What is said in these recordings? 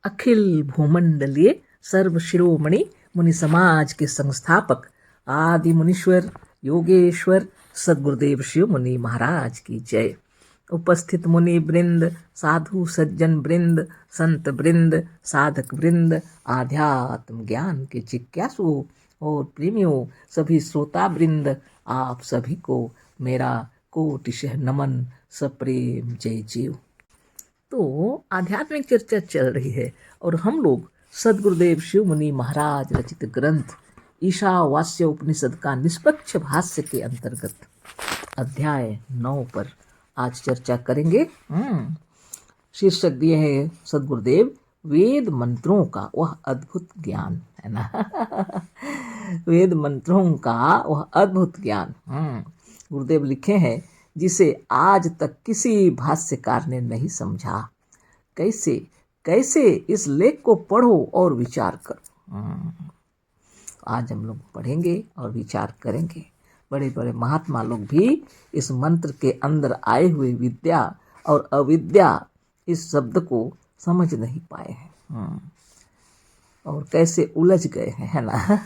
अखिल भूमंडलीय सर्व शिरोमणि मुनि समाज के संस्थापक आदि मुनीश्वर योगेश्वर सद्गुरुदेव शिव मुनि महाराज की जय। उपस्थित मुनि वृंद, साधु सज्जन वृंद, संत वृंद, साधक वृंद, आध्यात्म ज्ञान के जिज्ञासुओं और प्रेमियों, सभी श्रोता वृंद, आप सभी को मेरा कोटिशः नमन, सप्रेम जय जीव। तो आध्यात्मिक चर्चा चल रही है और हम लोग सद्गुरुदेव शिव मुनि महाराज रचित ग्रंथ ईशावास्य उपनिषद का निष्पक्ष भाष्य के अंतर्गत अध्याय 9 पर आज चर्चा करेंगे। शीर्षक दिए हैं सद्गुरुदेव, वेद मंत्रों का वह अद्भुत ज्ञान, है ना। वेद मंत्रों का वह अद्भुत ज्ञान गुरुदेव लिखे हैं जिसे आज तक किसी भाष्यकार ने नहीं समझा। कैसे कैसे इस लेख को पढ़ो और विचार करो। आज हम लोग पढ़ेंगे और विचार करेंगे। बड़े बड़े महात्मा लोग भी इस मंत्र के अंदर आए हुए विद्या और अविद्या इस शब्द को समझ नहीं पाए हैं और कैसे उलझ गए हैं, है ना।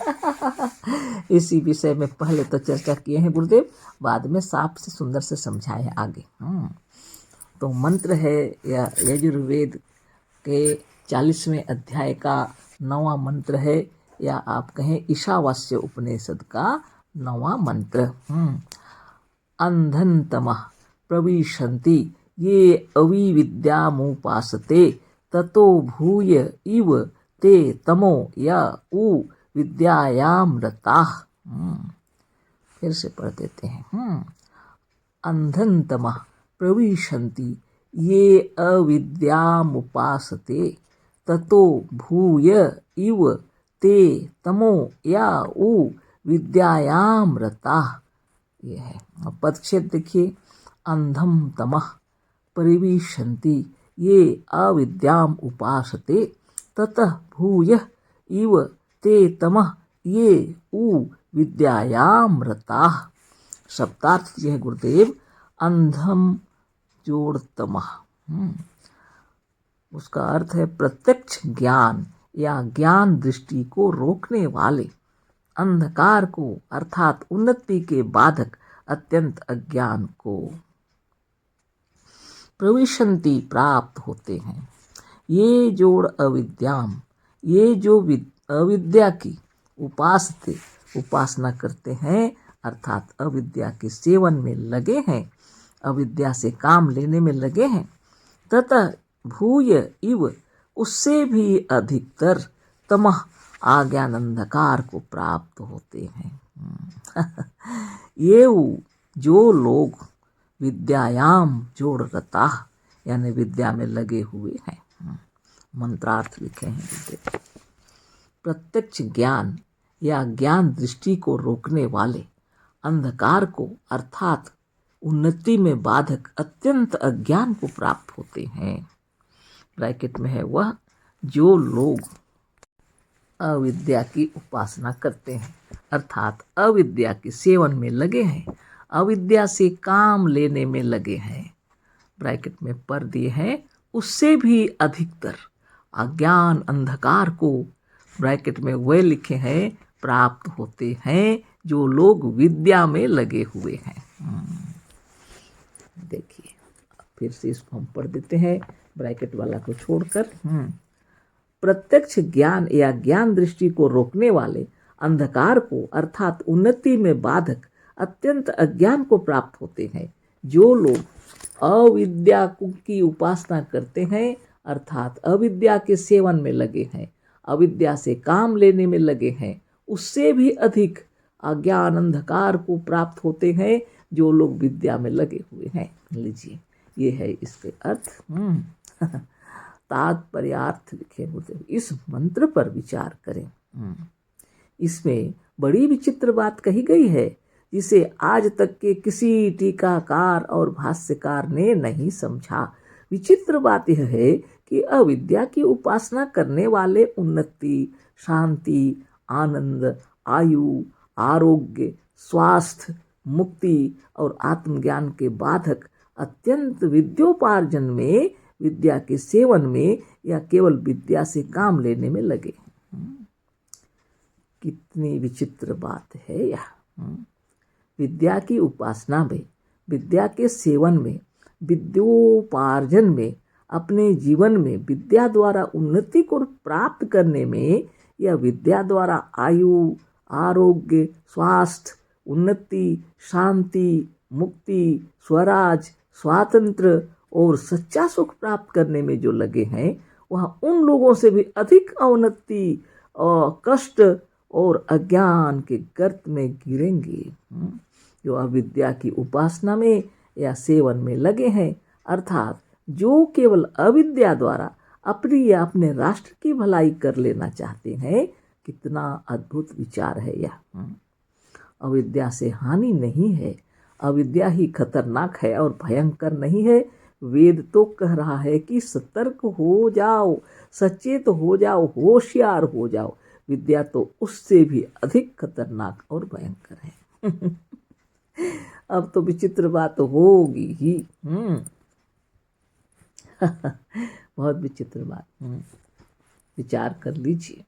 इसी विषय में पहले तो चर्चा किए हैं गुरुदेव, बाद में साफ से सुंदर से समझाए हैं आगे। तो मंत्र है या यजुर्वेद के 40वें अध्याय का 9वां मंत्र है, या आप कहें ईशावास्य उपनिषद का 9वां मंत्र। अंधनतमः प्रविशन्ति ये अविविद्यामुपासते ततो भूय इव ते तमो या उ विद्यायाम रताः। फिर से पढ़ देते हैं। अंधनतमः प्रविशन्ति ये अविद्यामुपासते ततो भूय इव ते तमो या उ विद्यायाम रताः। ये है पदच्छेद देखिए। अंधम तमः प्रविशन्ति ये अविद्याम उपासते ततः भूय इव ते तमः ये उ विद्यायाम रताः। शब्दार्थ ये है गुरुदेव, अंधम जोड़ तमः, उसका अर्थ है प्रत्यक्ष ज्ञान या ज्ञान दृष्टि को रोकने वाले, अंधकार को अर्थात उन्नति के बाधक अत्यंत अज्ञान को। प्रविशन्ति प्राप्त होते हैं, ये जोड़ अविद्याम, ये जो अविद्या की उपासते उपासना करते हैं अर्थात अविद्या के सेवन में लगे हैं, अविद्या से काम लेने में लगे हैं। ततः भूय इव, उससे भी अधिकतर तमः आज्ञान अंधकार को प्राप्त होते हैं। ये जो लोग विद्यायाम जोड़ रता यानी विद्या में लगे हुए हैं। मंत्रार्थ लिखे हैं। प्रत्यक्ष ज्ञान या ज्ञान दृष्टि को रोकने वाले, अंधकार को अर्थात उन्नति में बाधक अत्यंत अज्ञान को प्राप्त होते हैं। ब्रैकेट में है वह जो लोग अविद्या की उपासना करते हैं अर्थात अविद्या के सेवन में लगे हैं, अविद्या से काम लेने में लगे हैं। ब्रैकेट में पर दिए हैं उससे भी अधिकतर अज्ञान अंधकार को, ब्रैकेट में वे लिखे हैं, प्राप्त होते हैं जो लोग विद्या में लगे हुए हैं। देखिए फिर से इसको हम पढ़ देते हैं ब्रैकेट वाला को छोड़कर। प्रत्यक्ष ज्ञान या ज्ञान दृष्टि को रोकने वाले, अंधकार को अर्थात उन्नति में बाधक अत्यंत अज्ञान को प्राप्त होते हैं जो लोग अविद्या की उपासना करते हैं अर्थात अविद्या के सेवन में लगे हैं, अविद्या से काम लेने में लगे हैं। उससे भी अधिक अज्ञान अंधकार को प्राप्त होते हैं जो लोग विद्या में लगे हुए हैं। लीजिए ये है इसके अर्थ। तात्पर्यार्थ लिखे होते, इस मंत्र पर विचार करें। इसमें बड़ी विचित्र बात कही गई है जिसे आज तक के किसी टीकाकार और भाष्यकार ने नहीं समझा। विचित्र बात यह है कि अविद्या की उपासना करने वाले उन्नति, शांति, आनंद, आयु, आरोग्य, स्वास्थ्य, मुक्ति और आत्मज्ञान के बाधक अत्यंत विद्योपार्जन में विद्या के सेवन में या केवल विद्या से काम लेने में लगे। कितनी विचित्र बात है यह। विद्या की उपासना में, विद्या के सेवन में, विद्योपार्जन में, अपने जीवन में विद्या द्वारा उन्नति को प्राप्त करने में या विद्या द्वारा आयु, आरोग्य, स्वास्थ्य, उन्नति, शांति, मुक्ति, स्वराज, स्वातंत्र और सच्चा सुख प्राप्त करने में जो लगे हैं, वह उन लोगों से भी अधिक अवनति और कष्ट और अज्ञान के गर्त में गिरेंगे जो अविद्या की उपासना में या सेवन में लगे हैं, अर्थात जो केवल अविद्या द्वारा अपनी या अपने राष्ट्र की भलाई कर लेना चाहते हैं। कितना अद्भुत विचार है यह। अविद्या से हानि नहीं है, अविद्या ही खतरनाक है और भयंकर नहीं है। वेद तो कह रहा है कि सतर्क हो जाओ, सचेत हो जाओ, होशियार हो जाओ। विद्या तो उससे भी अधिक खतरनाक और भयंकर है। अब तो विचित्र बात होगी ही। बहुत विचित्र बात। विचार कर लीजिए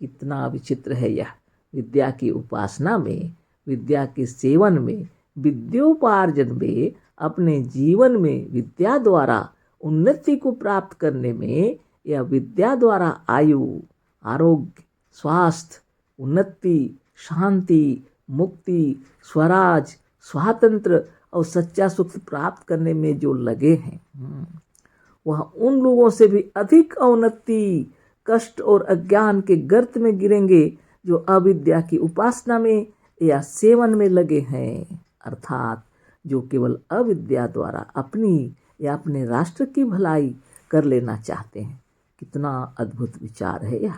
कितना विचित्र है यह। विद्या की उपासना में, विद्या के सेवन में, विद्योपार्जन में, अपने जीवन में विद्या द्वारा उन्नति को प्राप्त करने में या विद्या द्वारा आयु, आरोग्य, स्वास्थ्य, उन्नति, शांति, मुक्ति, स्वराज, स्वातंत्र और सच्चा सुख प्राप्त करने में जो लगे हैं, वह उन लोगों से भी अधिक अवनति, कष्ट और अज्ञान के गर्त में गिरेंगे जो अविद्या की उपासना में या सेवन में लगे हैं, अर्थात जो केवल अविद्या द्वारा अपनी या अपने राष्ट्र की भलाई कर लेना चाहते हैं। कितना अद्भुत विचार है यह।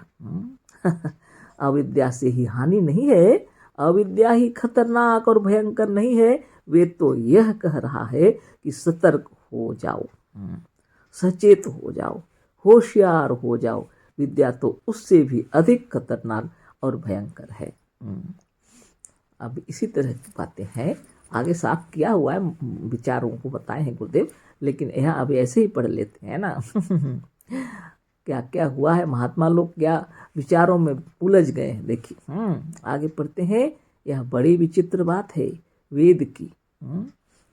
अविद्या से ही हानि नहीं है, अविद्या ही खतरनाक और भयंकर नहीं है। वे तो यह कह रहा है कि सतर्क हो जाओ, सचेत हो जाओ, होशियार हो जाओ। विद्या तो उससे भी अधिक खतरनाक और भयंकर है। अब इसी तरह की बातें हैं, आगे साफ किया हुआ है, विचारों को बताए हैं गुरुदेव, लेकिन यहाँ अभी ऐसे ही पढ़ लेते हैं ना। क्या क्या हुआ है, महात्मा लोग क्या विचारों में उलझ गए हैं। देखिए आगे पढ़ते हैं। यह बड़ी विचित्र बात है वेद की।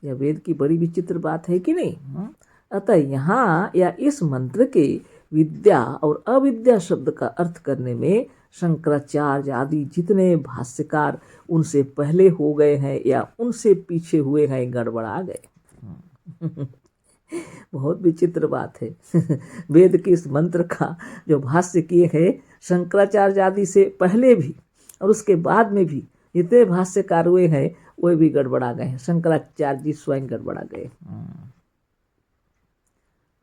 यह वेद की बड़ी विचित्र बात है कि नहीं। अतः यहाँ या इस मंत्र के विद्या और अविद्या शब्द का अर्थ करने में शंकराचार्य आदि जितने भाष्यकार उनसे पहले हो गए हैं या उनसे पीछे हुए हैं, गड़बड़ा गए। बहुत विचित्र बात है। वेद के इस मंत्र का जो भाष्य किए हैं शंकराचार्य आदि से पहले भी और उसके बाद में भी जितने भाष्यकार हुए हैं वे भी गड़बड़ा गए हैं। शंकराचार्य जी स्वयं गड़बड़ा गए।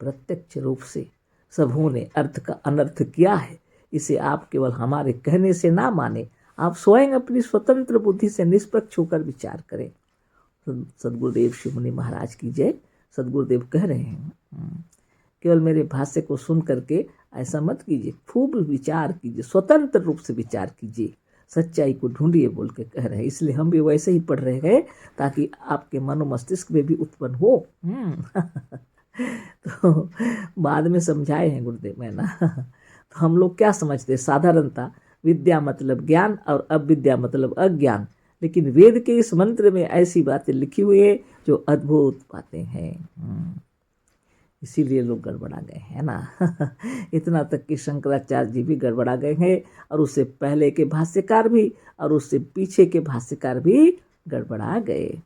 प्रत्यक्ष रूप से सबों ने अर्थ का अनर्थ किया है। इसे आप केवल हमारे कहने से ना माने, आप स्वयं अपनी स्वतंत्र बुद्धि से निष्पक्ष होकर विचार करें। सदगुरुदेव शिव मुनि महाराज की जय। सदगुरुदेव कह रहे हैं केवल मेरे भाष्य को सुन करके ऐसा मत कीजिए, खूब विचार कीजिए, स्वतंत्र रूप से विचार कीजिए, सच्चाई को ढूंढिए बोल के कह रहे हैं। इसलिए हम भी वैसे ही पढ़ रहे हैं ताकि आपके मनो मस्तिष्क में भी उत्पन्न हो। तो बाद में समझाए हैं गुरुदेव मैं ना। तो हम लोग क्या समझते, साधारणता विद्या मतलब ज्ञान और अविद्या मतलब अज्ञान, लेकिन वेद के इस मंत्र में ऐसी बातें लिखी हुई है जो अद्भुत बातें हैं। इसीलिए लोग गड़बड़ा गए हैं ना। इतना तक कि शंकराचार्य जी भी गड़बड़ा गए हैं और उससे पहले के भाष्यकार भी और उससे पीछे के भाष्यकार भी गड़बड़ा गए।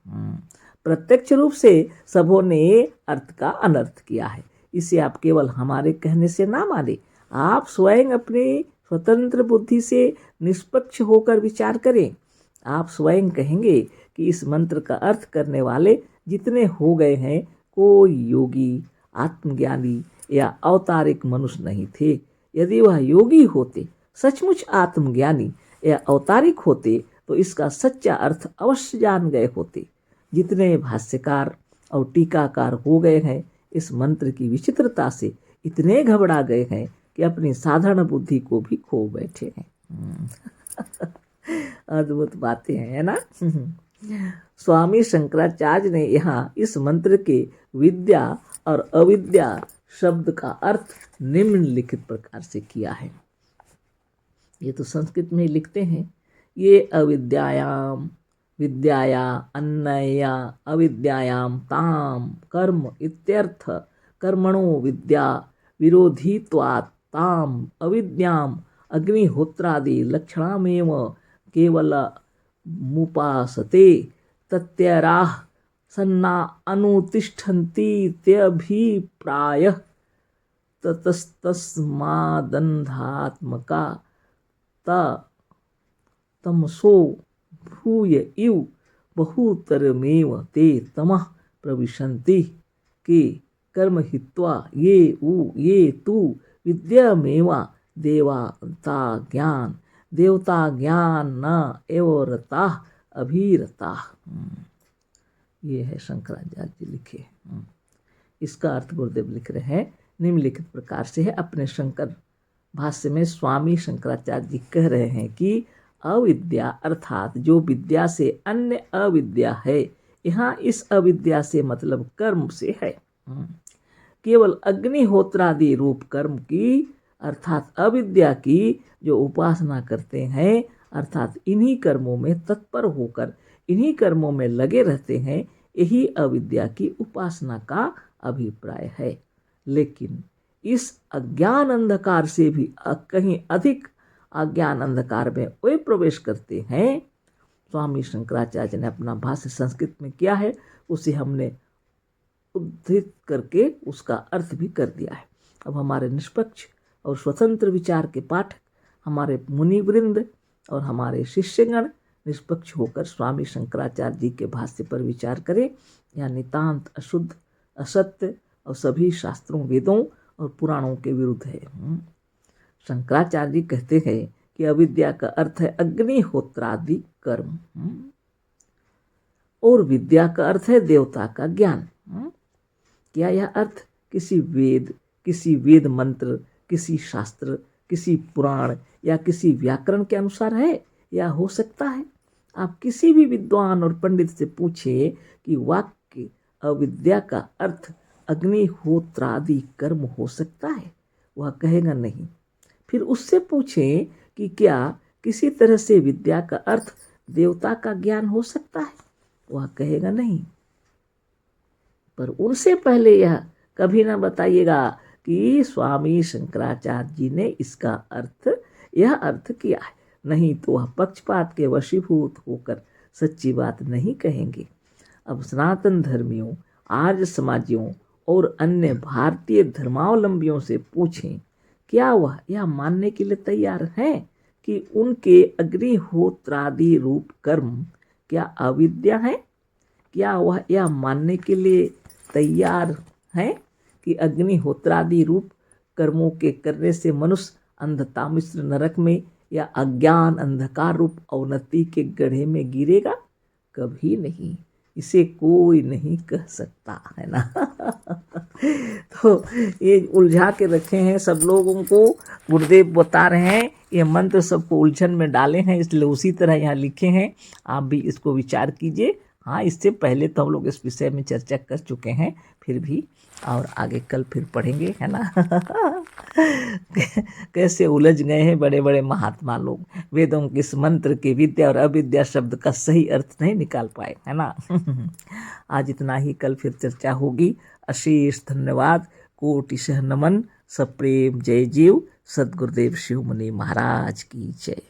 प्रत्यक्ष रूप से सबों ने अर्थ का अनर्थ किया है। इसे आप केवल हमारे कहने से ना माने, आप स्वयं अपनी स्वतंत्र बुद्धि से निष्पक्ष होकर विचार करें। आप स्वयं कहेंगे कि इस मंत्र का अर्थ करने वाले जितने हो गए हैं कोई योगी, आत्मज्ञानी या अवतारिक मनुष्य नहीं थे। यदि वह योगी होते, सचमुच आत्मज्ञानी या अवतारिक होते तो इसका सच्चा अर्थ अवश्य जान गए होते। जितने भाष्यकार और टीकाकार हो गए हैं इस मंत्र की विचित्रता से इतने घबरा गए हैं कि अपनी साधारण बुद्धि को भी खो बैठे हैं। अद्भुत बातें हैं, है ना। स्वामी शंकराचार्य ने यहाँ इस मंत्र के विद्या और अविद्या शब्द का अर्थ निम्नलिखित प्रकार से किया है। ये तो संस्कृत में ही लिखते हैं। ये अविद्यायाम विद्याया अन्नया अविद्यायाम ताम कर्म इत्यर्थ कर्मणो विद्या विरोधित्वात् ताम अविद्याम अग्निहोत्रादि लक्षणामेव केवल मुपासते तत्यराह सन्ना अनुतिष्ठन्तीत्यभिप्रायः ततस्तस्मादन्धात्मका तमसो भूय इव बहुतरमेव ते तमः प्रविशन्ति के कर्म हित्वा ये तु विद्यामेवा देवता ज्ञान न एव रताः अभिरताः। ये है शंकराचार्य जी लिखे। इसका अर्थ गुरुदेव लिख रहे हैं निम्नलिखित प्रकार से है। अपने शंकर भाष्य में स्वामी शंकराचार्य जी कह रहे हैं कि अविद्या अर्थात जो विद्या से अन्य अविद्या है, यहाँ इस अविद्या से मतलब कर्म से है। केवल अग्निहोत्रादि रूप कर्म की अर्थात अविद्या की जो उपासना करते हैं, अर्थात इन्हीं कर्मों में तत्पर होकर इन्हीं कर्मों में लगे रहते हैं, यही अविद्या की उपासना का अभिप्राय है। लेकिन इस अज्ञान अंधकार से भी कहीं अधिक अज्ञान अंधकार में वे प्रवेश करते हैं। स्वामी शंकराचार्य ने अपना भाष्य संस्कृत में किया है, उसे हमने उद्धृत करके उसका अर्थ भी कर दिया है। अब हमारे निष्पक्ष और स्वतंत्र विचार के पाठक, हमारे मुनिवृंद और हमारे शिष्यगण निष्पक्ष होकर स्वामी शंकराचार्य जी के भाष्य पर विचार करें। यह नितांत अशुद्ध, असत्य और सभी शास्त्रों, वेदों और पुराणों के विरुद्ध है। शंकराचार्य जी कहते हैं कि अविद्या का अर्थ है अग्निहोत्रादि कर्म, और विद्या का अर्थ है देवता का ज्ञान। क्या यह अर्थ किसी वेद मंत्र, किसी शास्त्र, किसी पुराण या किसी व्याकरण के अनुसार है या हो सकता है? आप किसी भी विद्वान और पंडित से पूछिए कि वाक्य अविद्या का अर्थ अग्निहोत्रादि कर्म हो सकता है, वह कहेगा नहीं। फिर उससे पूछें कि क्या किसी तरह से विद्या का अर्थ देवता का ज्ञान हो सकता है, वह कहेगा नहीं। पर उनसे पहले यह कभी ना बताइएगा कि स्वामी शंकराचार्य जी ने इसका यह अर्थ किया है, नहीं तो वह पक्षपात के वशीभूत होकर सच्ची बात नहीं कहेंगे। अब सनातन धर्मियों, आर्य समाजियों और अन्य भारतीय धर्मावलंबियों से पूछें, क्या वह यह मानने के लिए तैयार हैं कि उनके अग्निहोत्रादि रूप कर्म क्या अविद्या है? क्या वह यह मानने के लिए तैयार हैं कि अग्निहोत्रादि रूप कर्मों के करने से मनुष्य अंधता मिश्र नरक में या अज्ञान अंधकार रूप अवनति के गड्ढे में गिरेगा? कभी नहीं। इसे कोई नहीं कह सकता है ना। तो ये उलझा के रखे हैं सब लोगों को। गुरुदेव बता रहे हैं ये मंत्र सबको उलझन में डाले हैं, इसलिए उसी तरह यहाँ लिखे हैं। आप भी इसको विचार कीजिए। हाँ, इससे पहले तो हम लोग इस विषय में चर्चा कर चुके हैं, फिर भी और आगे कल फिर पढ़ेंगे, है ना। कैसे उलझ गए हैं बड़े बड़े महात्मा लोग, वेदों के इस मंत्र के विद्या और अविद्या शब्द का सही अर्थ नहीं निकाल पाए, है ना। आज इतना ही, कल फिर चर्चा होगी। अशेष धन्यवाद, कोटिशः नमन, सप्रेम जय जीव। सद्गुरुदेव शिव मुनि महाराज की जय।